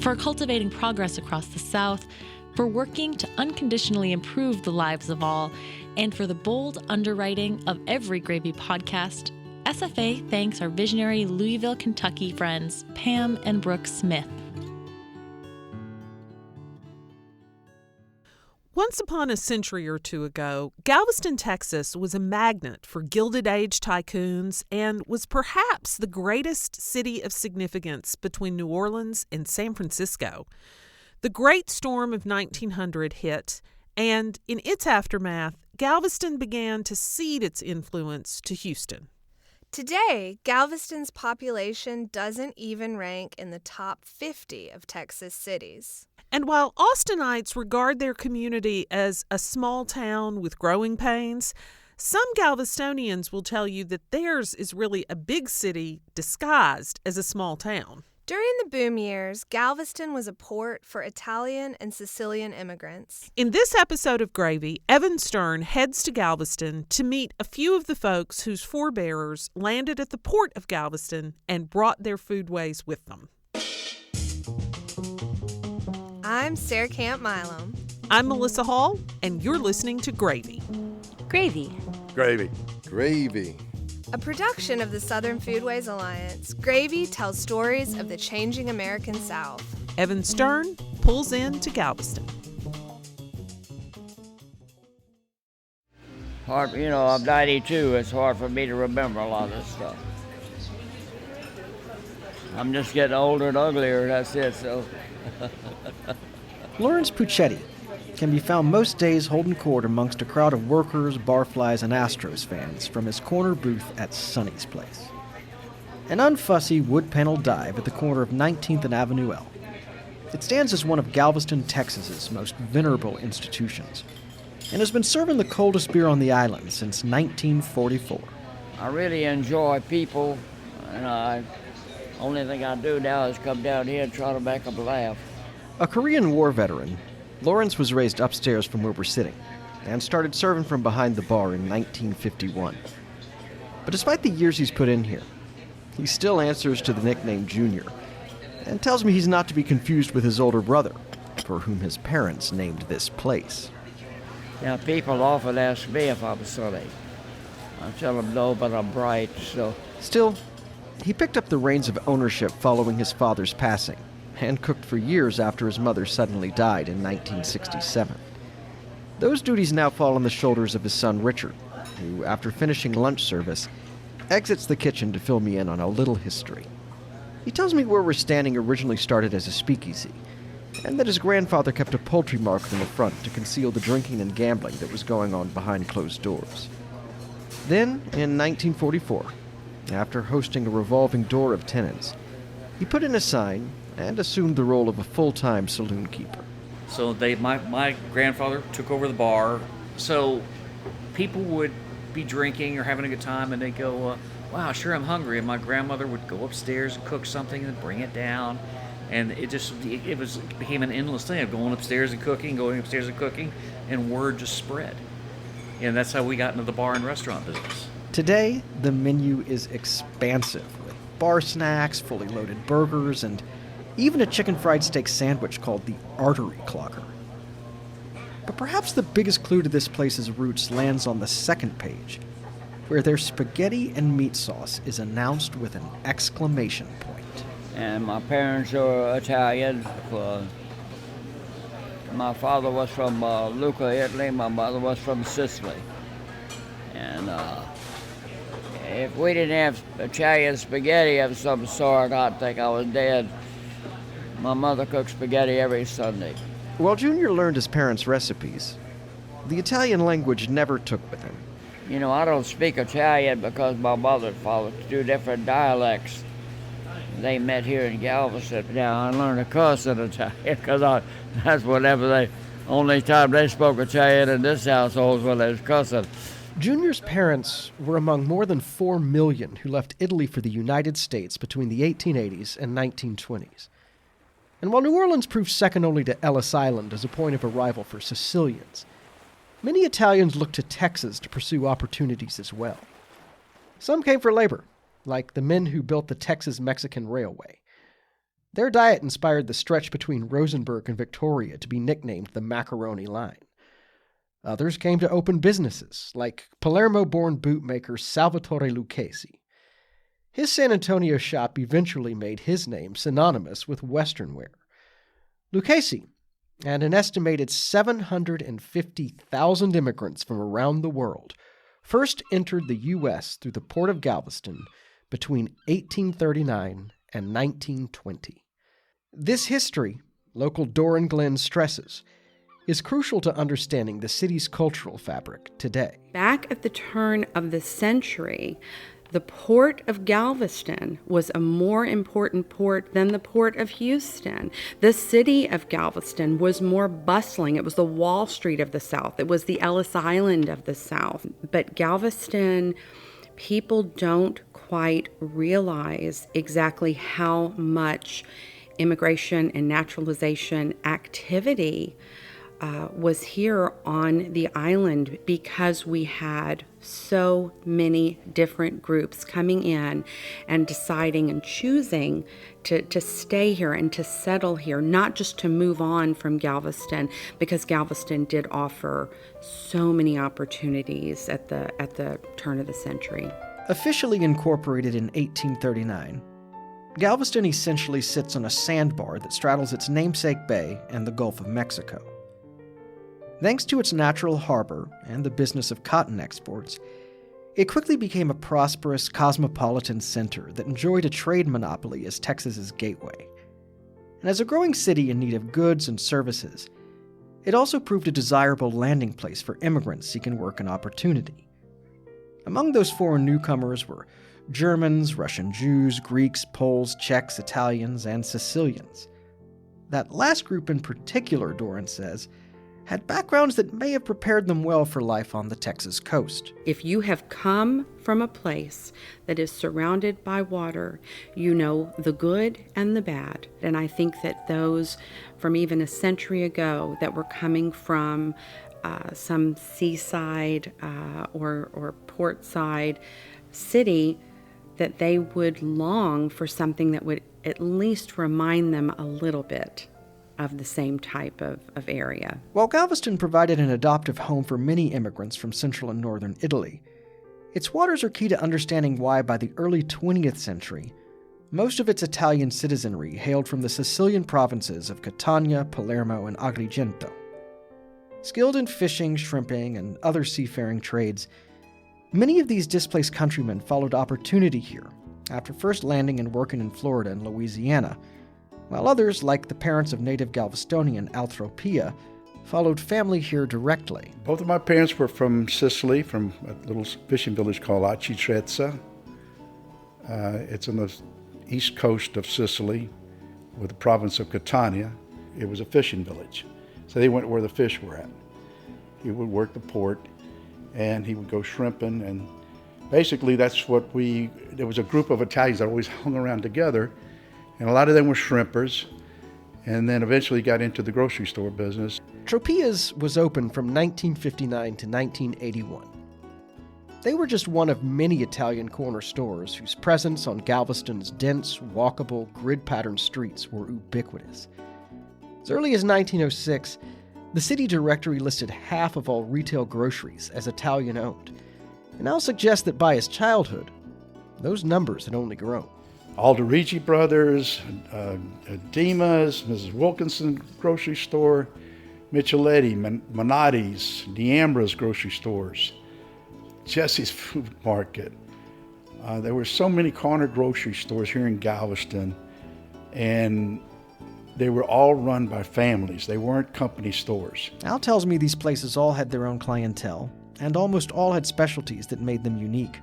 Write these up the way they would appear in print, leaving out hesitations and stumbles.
for cultivating progress across the South, for working to unconditionally improve the lives of all, and for the bold underwriting of every Gravy podcast, SFA thanks our visionary Louisville, Kentucky friends, Pam and Brooke Smith. Once upon a century or two ago, Galveston, Texas was a magnet for Gilded Age tycoons and was perhaps the greatest city of significance between New Orleans and San Francisco. The Great Storm of 1900 hit, and in its aftermath, Galveston began to cede its influence to Houston. Today, Galveston's population doesn't even rank in the top 50 of Texas cities. And while Austinites regard their community as a small town with growing pains, some Galvestonians will tell you that theirs is really a big city disguised as a small town. During the boom years, Galveston was a port for Italian and Sicilian immigrants. In this episode of Gravy, Evan Stern heads to Galveston to meet a few of the folks whose forebearers landed at the port of Galveston and brought their foodways with them. I'm Sarah Camp Milam. I'm Melissa Hall, and you're listening to Gravy. Gravy. Gravy. Gravy. A production of the Southern Foodways Alliance, Gravy tells stories of the changing American South. Evan Stern pulls in to Galveston. Hard, I'm 92. It's hard for me to remember a lot of this stuff. I'm just getting older and uglier, that's it, so. Lawrence Puccetti can be found most days holding court amongst a crowd of workers, barflies, and Astros fans from his corner booth at Sonny's Place. An unfussy wood-paneled dive at the corner of 19th and Avenue L. It stands as one of Galveston, Texas's most venerable institutions, and has been serving the coldest beer on the island since 1944. I really enjoy people, and only thing I do now is come down here and try to make them laugh. A Korean War veteran, Lawrence was raised upstairs from where we're sitting and started serving from behind the bar in 1951. But despite the years he's put in here, he still answers to the nickname Junior and tells me he's not to be confused with his older brother, for whom his parents named this place. Now, people often ask me if I'm silly. I tell them no, but I'm bright, so. Still, he picked up the reins of ownership following his father's passing and cooked for years after his mother suddenly died in 1967. Those duties now fall on the shoulders of his son Richard, who, after finishing lunch service, exits the kitchen to fill me in on a little history. He tells me where we're standing originally started as a speakeasy, and that his grandfather kept a poultry market in the front to conceal the drinking and gambling that was going on behind closed doors. Then, in 1944, after hosting a revolving door of tenants, he put in a sign and assumed the role of a full-time saloon keeper. So my grandfather took over the bar, so people would be drinking or having a good time, and they'd go, wow, sure, I'm hungry, and my grandmother would go upstairs and cook something and bring it down, and it became an endless thing of going upstairs and cooking, and word just spread. And that's how we got into the bar and restaurant business. Today, the menu is expansive, with bar snacks, fully loaded burgers, and even a chicken fried steak sandwich called the Artery Clocker. But perhaps the biggest clue to this place's roots lands on the second page, where their spaghetti and meat sauce is announced with an exclamation point. And my parents are Italian. My father was from Lucca, Italy. My mother was from Sicily. And if we didn't have Italian spaghetti of some sort, I'd think I was dead. My mother cooked spaghetti every Sunday. While Junior learned his parents' recipes, the Italian language never took with him. I don't speak Italian because my mother followed two different dialects. They met here in Galveston. Now, I learned to cuss in Italian because that's only time they spoke Italian in this household was when they was cussing. Junior's parents were among more than 4 million who left Italy for the United States between the 1880s and 1920s. And while New Orleans proved second only to Ellis Island as a point of arrival for Sicilians, many Italians looked to Texas to pursue opportunities as well. Some came for labor, like the men who built the Texas-Mexican Railway. Their diet inspired the stretch between Rosenberg and Victoria to be nicknamed the Macaroni Line. Others came to open businesses, like Palermo-born bootmaker Salvatore Lucchesi. His San Antonio shop eventually made his name synonymous with Western wear. Lucchesi and an estimated 750,000 immigrants from around the world first entered the U.S. through the port of Galveston between 1839 and 1920. This history, local Doran Glenn stresses, is crucial to understanding the city's cultural fabric today. Back at the turn of the century, the port of Galveston was a more important port than the port of Houston. The city of Galveston was more bustling. It was the Wall Street of the South. It was the Ellis Island of the South. But Galveston, people don't quite realize exactly how much immigration and naturalization activity was here on the island, because we had so many different groups coming in and deciding and choosing to stay here and to settle here, not just to move on from Galveston, because Galveston did offer so many opportunities at the turn of the century. Officially incorporated in 1839, Galveston essentially sits on a sandbar that straddles its namesake bay and the Gulf of Mexico. Thanks to its natural harbor and the business of cotton exports, it quickly became a prosperous, cosmopolitan center that enjoyed a trade monopoly as Texas's gateway. And as a growing city in need of goods and services, it also proved a desirable landing place for immigrants seeking work and opportunity. Among those foreign newcomers were Germans, Russian Jews, Greeks, Poles, Czechs, Italians, and Sicilians. That last group in particular, Doran says, had backgrounds that may have prepared them well for life on the Texas coast. If you have come from a place that is surrounded by water, you know the good and the bad. And I think that those from even a century ago that were coming from some seaside or portside city, that they would long for something that would at least remind them a little bit of the same type of area. While Galveston provided an adoptive home for many immigrants from central and northern Italy, its waters are key to understanding why by the early 20th century, most of its Italian citizenry hailed from the Sicilian provinces of Catania, Palermo, and Agrigento. Skilled in fishing, shrimping, and other seafaring trades, many of these displaced countrymen followed opportunity here after first landing and working in Florida and Louisiana, while others, like the parents of native Galvestonian Altropia, followed family here directly. Both of my parents were from Sicily, from a little fishing village called Acitrezza. It's on the east coast of Sicily with the province of Catania. It was a fishing village. So they went where the fish were at. He would work the port and he would go shrimping, and basically that's what there was a group of Italians that always hung around together, and a lot of them were shrimpers, and then eventually got into the grocery store business. Tropia's was open from 1959 to 1981. They were just one of many Italian corner stores whose presence on Galveston's dense, walkable, grid-patterned streets were ubiquitous. As early as 1906, the city directory listed half of all retail groceries as Italian-owned, and I'll suggest that by his childhood, those numbers had only grown. Alderici Brothers, Dima's, Mrs. Wilkinson grocery store, Micheletti, Manotti's, Niambra's grocery stores, Jesse's Food Market. There were so many corner grocery stores here in Galveston, and they were all run by families. They weren't company stores. Al tells me these places all had their own clientele, and almost all had specialties that made them unique.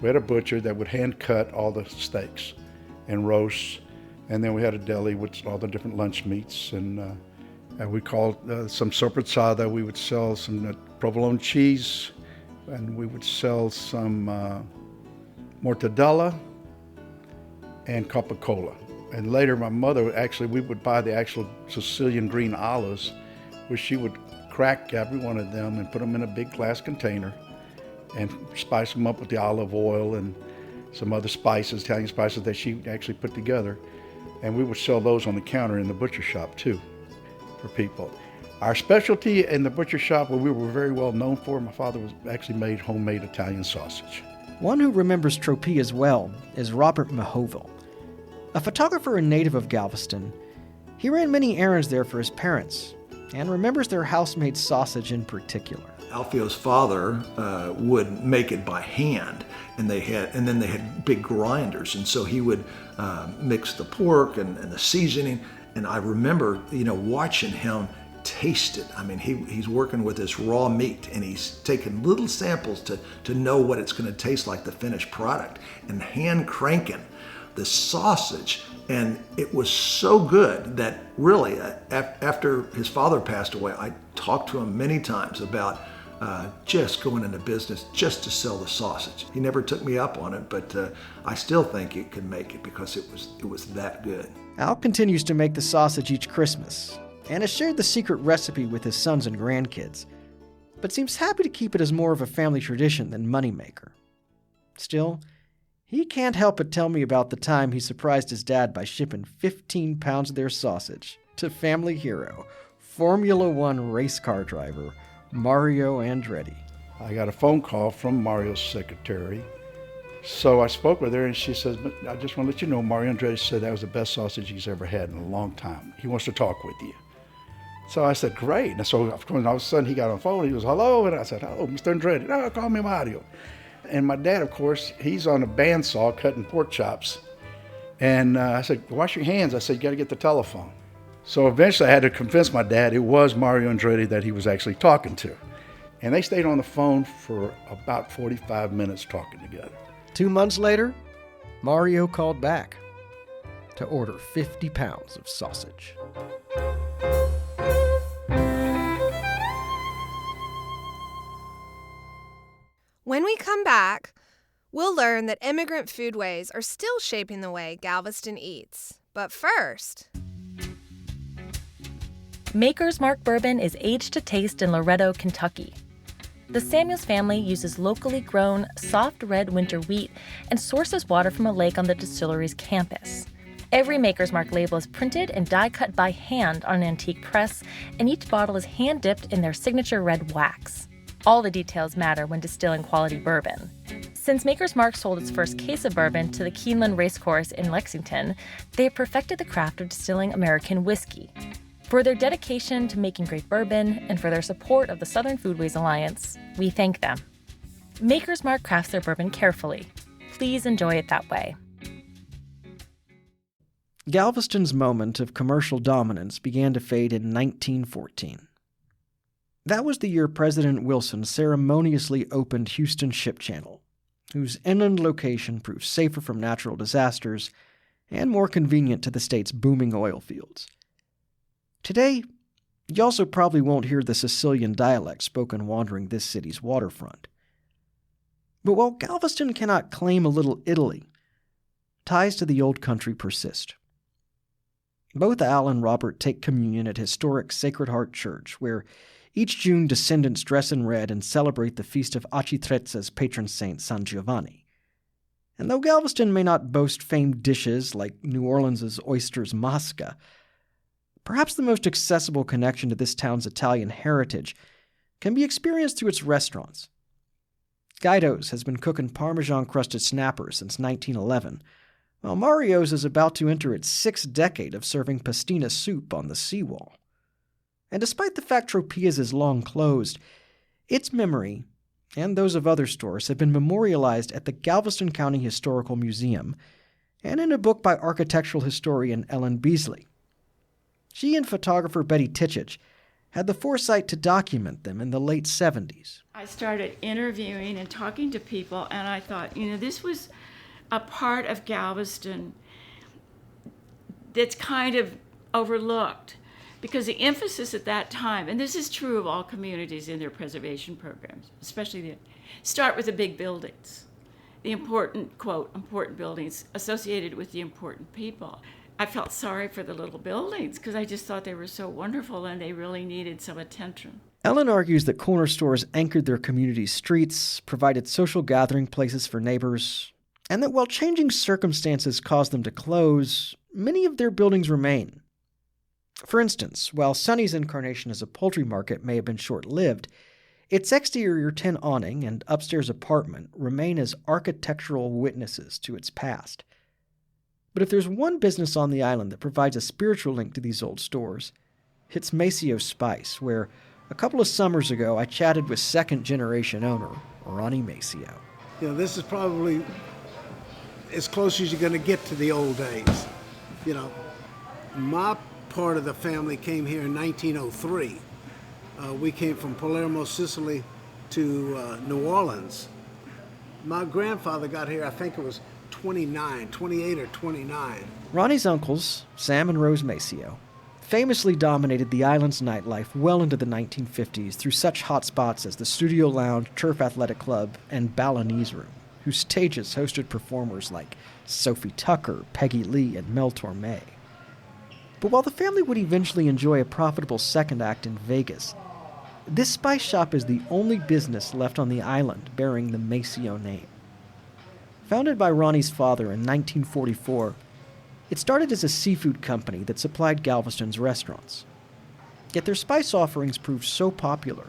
We had a butcher that would hand cut all the steaks and roasts, and then we had a deli with all the different lunch meats, and we called some sorprezzata. We would sell some provolone cheese, and we would sell some mortadella and Coca-Cola. And later my mother, we would buy the actual Sicilian green olives, which she would crack every one of them and put them in a big glass container and spice them up with the olive oil and some other spices, Italian spices that she actually put together. And we would sell those on the counter in the butcher shop too for people. Our specialty in the butcher shop, what we were very well known for, my father actually made homemade Italian sausage. One who remembers Tropea well is Robert Mahoville. A photographer and native of Galveston, he ran many errands there for his parents and remembers their house-made sausage in particular. Alfio's father would make it by hand, and then they had big grinders, and so he would mix the pork and the seasoning. And I remember, watching him taste it. I mean, he's working with this raw meat, and he's taking little samples to know what it's going to taste like, the finished product, and hand cranking the sausage. And it was so good that really, after his father passed away, I talked to him many times about just going into business just to sell the sausage. He never took me up on it, but I still think he could make it because it was that good. Al continues to make the sausage each Christmas and has shared the secret recipe with his sons and grandkids, but seems happy to keep it as more of a family tradition than moneymaker. Still, he can't help but tell me about the time he surprised his dad by shipping 15 pounds of their sausage to family hero, Formula One race car driver, Mario Andretti. I got a phone call from Mario's secretary. So I spoke with her, and she says, I just want to let you know, Mario Andretti said that was the best sausage he's ever had in a long time. He wants to talk with you. So I said, great. And so of course, all of a sudden he got on the phone. He was, hello. And I said, hello, Mr. Andretti. No, call me Mario. And my dad, of course, he's on a bandsaw cutting pork chops. And I said, wash your hands. I said, you got to get the telephone. So eventually I had to convince my dad it was Mario Andretti that he was actually talking to. And they stayed on the phone for about 45 minutes talking together. 2 months later, Mario called back to order 50 pounds of sausage. When we come back, we'll learn that immigrant foodways are still shaping the way Galveston eats. But first, Maker's Mark bourbon is aged to taste in Loretto, Kentucky. The Samuels family uses locally grown, soft red winter wheat and sources water from a lake on the distillery's campus. Every Maker's Mark label is printed and die-cut by hand on an antique press, and each bottle is hand-dipped in their signature red wax. All the details matter when distilling quality bourbon. Since Maker's Mark sold its first case of bourbon to the Keeneland Racecourse in Lexington, they have perfected the craft of distilling American whiskey. For their dedication to making great bourbon and for their support of the Southern Foodways Alliance, we thank them. Maker's Mark crafts their bourbon carefully. Please enjoy it that way. Galveston's moment of commercial dominance began to fade in 1914. That was the year President Wilson ceremoniously opened Houston Ship Channel, whose inland location proved safer from natural disasters and more convenient to the state's booming oil fields. Today, you also probably won't hear the Sicilian dialect spoken wandering this city's waterfront. But while Galveston cannot claim a little Italy, ties to the old country persist. Both Al and Robert take communion at historic Sacred Heart Church, where each June descendants dress in red and celebrate the feast of Architrezza's patron saint, San Giovanni. And though Galveston may not boast famed dishes like New Orleans' oysters masca, perhaps the most accessible connection to this town's Italian heritage can be experienced through its restaurants. Guido's has been cooking Parmesan-crusted snappers since 1911, while Mario's is about to enter its 6th decade of serving pastina soup on the seawall. And despite the fact Tropea's is long closed, its memory, and those of other stores, have been memorialized at the Galveston County Historical Museum and in a book by architectural historian Ellen Beasley. She and photographer Betty Titchett had the foresight to document them in the late 70s. I started interviewing and talking to people, and I thought, this was a part of Galveston that's kind of overlooked, because the emphasis at that time, and this is true of all communities in their preservation programs, especially start with the big buildings, the important, quote, important buildings associated with the important people. I felt sorry for the little buildings because I just thought they were so wonderful and they really needed some attention. Ellen argues that corner stores anchored their community's streets, provided social gathering places for neighbors, And that while changing circumstances caused them to close, many of their buildings remain. For instance, while Sonny's incarnation as a poultry market may have been short-lived, its exterior tin awning and upstairs apartment remain as architectural witnesses to its past. But if there's one business on the island that provides a spiritual link to these old stores, it's Maceo Spice, where a couple of summers ago I chatted with second-generation owner Ronnie Maceo. You know, this is probably as close as you're going to get to the old days. You know, my part of the family came here in 1903. We came from Palermo, Sicily to New Orleans. My grandfather got here, I think it was 28 or 29. Ronnie's uncles, Sam and Rose Maceo, famously dominated the island's nightlife well into the 1950s through such hot spots as the Studio Lounge, Turf Athletic Club, and Balinese Room, whose stages hosted performers like Sophie Tucker, Peggy Lee, and Mel Torme. But while the family would eventually enjoy a profitable second act in Vegas, this spice shop is the only business left on the island bearing the Maceo name. Founded by Ronnie's father in 1944, it started as a seafood company that supplied Galveston's restaurants. Yet their spice offerings proved so popular,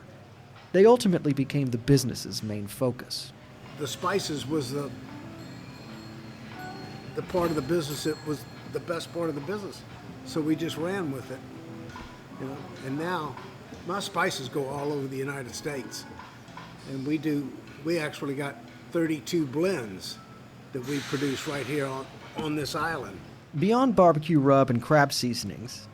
they ultimately became the business's main focus. The spices was the part of the business that was the best part of the business. So we just ran with it. You know, and now my spices go all over the United States. And we actually got 32 blends that we produce right here on this island. Beyond barbecue rub and crab seasonings,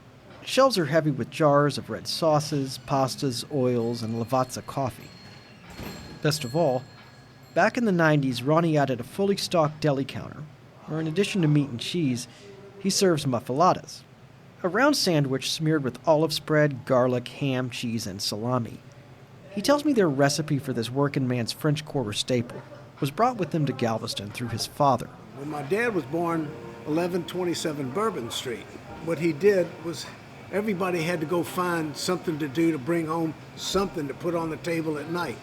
shelves are heavy with jars of red sauces, pastas, oils, and Lavazza coffee. Best of all, back in the 90s, Ronnie added a fully stocked deli counter, where in addition to meat and cheese, he serves muffulettas, a round sandwich smeared with olive spread, garlic, ham, cheese, and salami. He tells me their recipe for this working man's French Quarter staple was brought with him to Galveston through his father. When my dad was born, 1127 Bourbon Street. What he did was everybody had to go find something to do to bring home something to put on the table at night.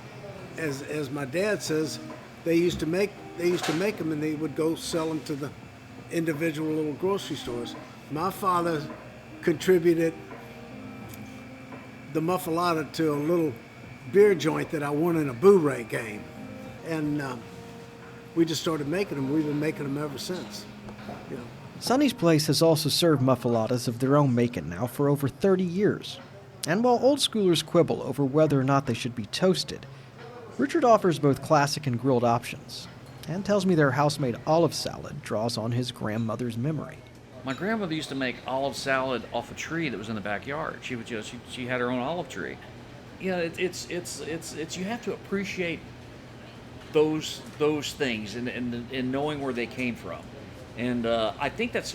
As my dad says, they used to make them and they would go sell them to the individual little grocery stores. My father contributed the muffaletta to a little beer joint that I won in a Boo-Ray game. And we just started making them. We've been making them ever since. You know. Sonny's Place has also served muffulettas of their own making now for over 30 years. And while old schoolers quibble over whether or not they should be toasted, Richard offers both classic and grilled options, and tells me their house-made olive salad draws on his grandmother's memory. My grandmother used to make olive salad off a tree that was in the backyard. She had her own olive tree. You know, it's you have to appreciate those things and knowing where they came from. And I think that's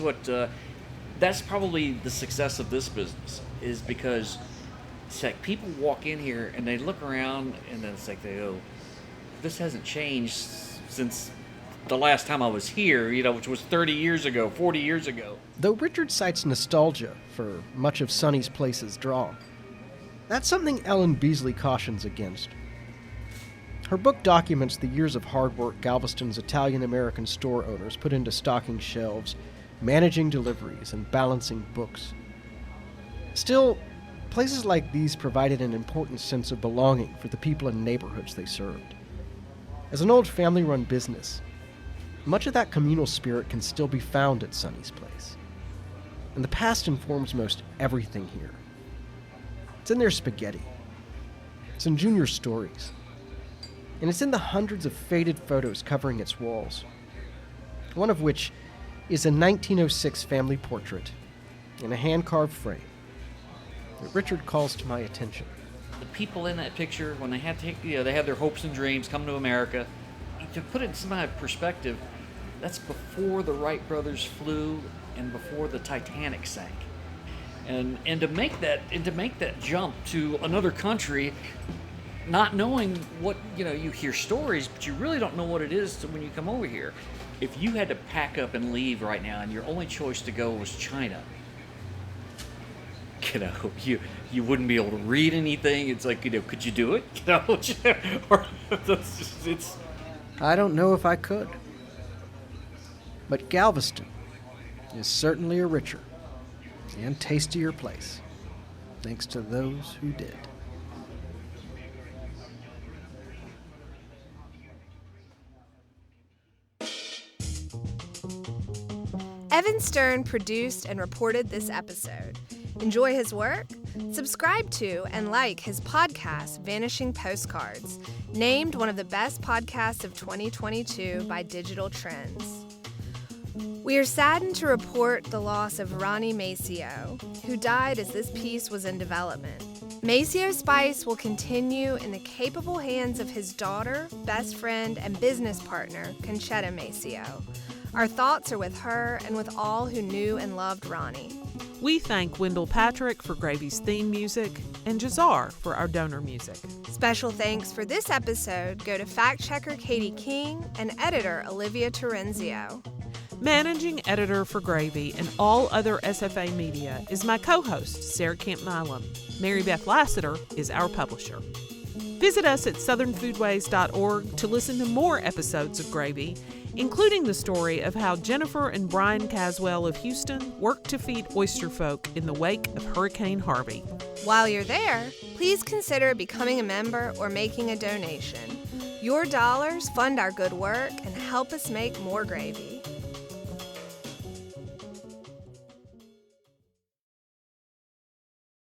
that's probably the success of this business, is because it's like people walk in here and they look around and then it's like they go, this hasn't changed since the last time I was here, you know, which was 30 years ago, 40 years ago. Though Richard cites nostalgia for much of Sonny's Place's draw, that's something Ellen Beasley cautions against. Her book documents the years of hard work Galveston's Italian-American store owners put into stocking shelves, managing deliveries, and balancing books. Still, places like these provided an important sense of belonging for the people and neighborhoods they served. As an old family-run business, much of that communal spirit can still be found at Sonny's Place. And the past informs most everything here. It's in their spaghetti. It's in Junior's stories. And it's in the hundreds of faded photos covering its walls. One of which is a 1906 family portrait in a hand-carved frame that Richard calls to my attention. The people in that picture, when they had they had their hopes and dreams come to America, to put it in some kind of perspective, that's before the Wright brothers flew and before the Titanic sank. And to make that jump to another country, not knowing what, you hear stories, but you really don't know what it is when you come over here. If you had to pack up and leave right now and your only choice to go was China, you wouldn't be able to read anything. It's like, could you do it? Or it's I don't know if I could. But Galveston is certainly a richer and tastier place, thanks to those who did. Evan Stern produced and reported this episode. Enjoy his work? Subscribe to and like his podcast, Vanishing Postcards, named one of the best podcasts of 2022 by Digital Trends. We are saddened to report the loss of Ronnie Maceo, who died as this piece was in development. Maceo Spice will continue in the capable hands of his daughter, best friend, and business partner, Conchetta Maceo. Our thoughts are with her and with all who knew and loved Ronnie. We thank Wendell Patrick for Gravy's theme music and Jazar for our donor music. Special thanks for this episode go to fact-checker Katie King and editor Olivia Terenzio. Managing editor for Gravy and all other SFA media is my co-host, Sarah Camp Milam. Mary Beth Lassiter is our publisher. Visit us at southernfoodways.org to listen to more episodes of Gravy, including the story of how Jennifer and Brian Caswell of Houston worked to feed oyster folk in the wake of Hurricane Harvey. While you're there, please consider becoming a member or making a donation. Your dollars fund our good work and help us make more gravy.